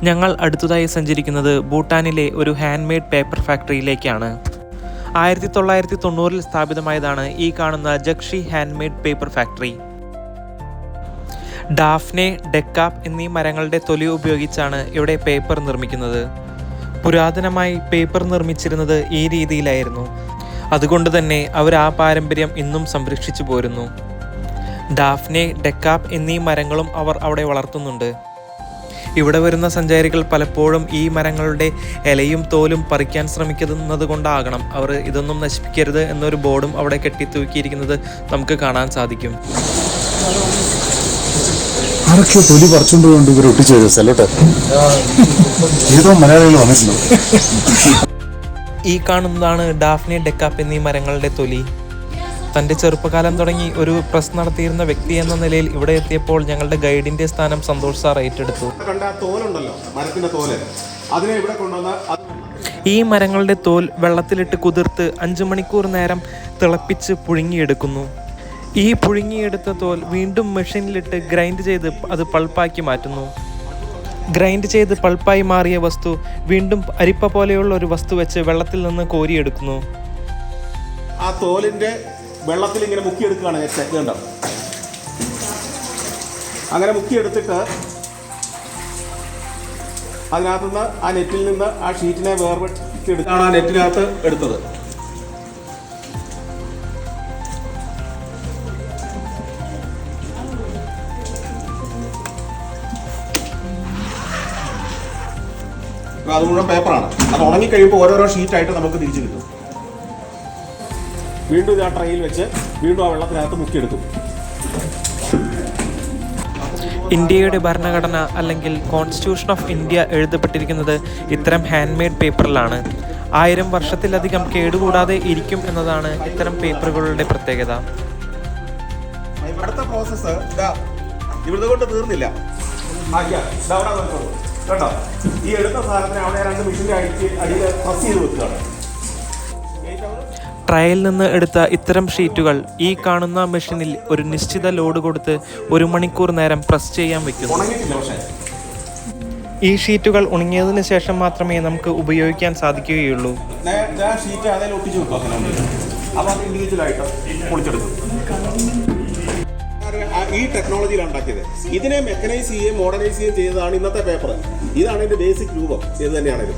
ഞങ്ങൾ അടുത്തതായി സഞ്ചരിക്കുന്നത് ഭൂട്ടാനിലെ ഒരു ഹാൻഡ് മെയ്ഡ് പേപ്പർ ഫാക്ടറിയിലേക്കാണ്. 1990-ൽ സ്ഥാപിതമായതാണ് ഈ കാണുന്ന ജക്ഷി hand made paper factory. Daphnia, ഡെക്കാപ്പ് എന്നീ മരങ്ങളുടെ തൊലി ഉപയോഗിച്ചാണ് ഇവിടെ പേപ്പർ നിർമ്മിക്കുന്നത്. പുരാതനമായി പേപ്പർ നിർമ്മിച്ചിരുന്നത് ഈ രീതിയിലായിരുന്നു. അതുകൊണ്ട് തന്നെ അവർ ആ പാരമ്പര്യം ഇന്നും സംരക്ഷിച്ചു പോരുന്നു. ഡാഫ്നെ, ഡെക്കാപ്പ് എന്നീ മരങ്ങളും അവർ അവിടെ വളർത്തുന്നുണ്ട്. ഇവിടെ വരുന്ന സഞ്ചാരികൾ പലപ്പോഴും ഈ മരങ്ങളുടെ ഇലയും തോലും പറിക്കാൻ ശ്രമിക്കുന്നത് കൊണ്ടാകണം അവർ ഇതൊന്നും നശിപ്പിക്കരുത് എന്നൊരു ബോർഡും അവിടെ കെട്ടിത്തൂക്കിയിരിക്കുന്നത് നമുക്ക് കാണാൻ സാധിക്കും. തൊലി പറിച്ചുകൊണ്ട് ഇവർ ഒട്ടിച്ചു ഏതോ മലയാളികൾ വന്നിട്ടുണ്ടോ? ഈ കാണുന്നതാണ് ഡാഫ്നെ, ഡെക്കാപ്പ് എന്നീ മരങ്ങളുടെ തൊലി. തൻ്റെ ചെറുപ്പകാലം തുടങ്ങി ഒരു പ്രസ് നടത്തിയിരുന്ന വ്യക്തി എന്ന നിലയിൽ ഇവിടെ എത്തിയപ്പോൾ ഞങ്ങളുടെ ഗൈഡിന്റെ സ്ഥാനം സന്തോഷ് സാർ ഏറ്റെടുത്തു. ഈ മരങ്ങളുടെ തോൽ വെള്ളത്തിലിട്ട് കുതിർത്ത് 5 മണിക്കൂർ നേരം തിളപ്പിച്ച് പുഴുങ്ങിയെടുക്കുന്നു. ഈ പുഴുങ്ങിയെടുത്ത തോൽ വീണ്ടും മെഷീനിലിട്ട് ഗ്രൈൻഡ് ചെയ്ത് അത് പൾപ്പാക്കി മാറ്റുന്നു. ഗ്രൈൻഡ് ചെയ്ത് പൾപ്പായി മാറിയ വസ്തു വീണ്ടും അരിപ്പ പോലെയുള്ള ഒരു വസ്തു വെച്ച് വെള്ളത്തിൽ നിന്ന് കോരിയെടുക്കുന്നു. ആ തോലിന്റെ വെള്ളത്തിൽ ഇങ്ങനെ മുക്കിയെടുക്കുകയാണ്. കണ്ടോ? അങ്ങനെ മുക്കിയെടുത്തിട്ട് അതിനകത്തുനിന്ന് ആ നെറ്റിൽ നിന്ന് ആ ഷീറ്റിനെ വേർപെടുത്താണ് ആ നെറ്റിനകത്ത് എടുത്തത്. അത് മുഴുവൻ പേപ്പറാണ്. അത് ഉണങ്ങിക്കഴിയുമ്പോൾ ഓരോരോ ഷീറ്റായിട്ട് നമുക്ക് തിരിച്ചു കിട്ടും. വീണ്ടും ആ ട്രെയിൽ വെച്ച് വീണ്ടും ആ വെള്ളത്തിനകത്ത് മുക്കിയെടുക്കും. ഇന്ത്യയുടെ ഭരണഘടന അല്ലെങ്കിൽ കോൺസ്റ്റിറ്റ്യൂഷൻ ഓഫ് ഇന്ത്യ എഴുതപ്പെട്ടിരിക്കുന്നത് ഇത്തരം ഹാൻഡ് മെയ്ഡ് പേപ്പറിലാണ്. 1000 വർഷത്തിലധികം കേടുകൂടാതെ ഇരിക്കും എന്നതാണ് ഇത്തരം പേപ്പറുകളുടെ പ്രത്യേകത. അടുത്ത പ്രോസസ്സ് ഇവിടുത്തെ കൊണ്ട് തീർന്നില്ല. കേട്ടോ, ഈ എടുത്ത സാധനത്തിന് അവിടെ 2 മെഷീൻ്റെ അടിയിൽ പ്രസ് ചെയ്ത് വെക്കുകയാണ്. ട്രയലിൽ നിന്ന് എടുത്ത ഇത്തരം ഷീറ്റുകൾ ഈ കാണുന്ന മെഷീനിൽ ഒരു നിശ്ചിത ലോഡ് കൊടുത്ത് 1 മണിക്കൂർ നേരം പ്രസ് ചെയ്യാൻ വെക്കുന്നു. ഈ ഷീറ്റുകൾ ഉണങ്ങിയതിന് ശേഷം മാത്രമേ നമുക്ക് ഉപയോഗിക്കാൻ സാധിക്കുകയുള്ളൂ. ഈ ടെക്നോളജിയിലാണ് ഉണ്ടാക്കിയത്. ഇതിനെ മെക്കനൈസ് ചെയ്യുകയും മോഡേണൈസ് ചെയ്യുകയും ചെയ്തതാണ് ഇന്നത്തെ പേപ്പർ. ഇതാണ് ഇതിന്റെ ബേസിക് രൂപം. ഇത് തന്നെയാണ് ഇത്.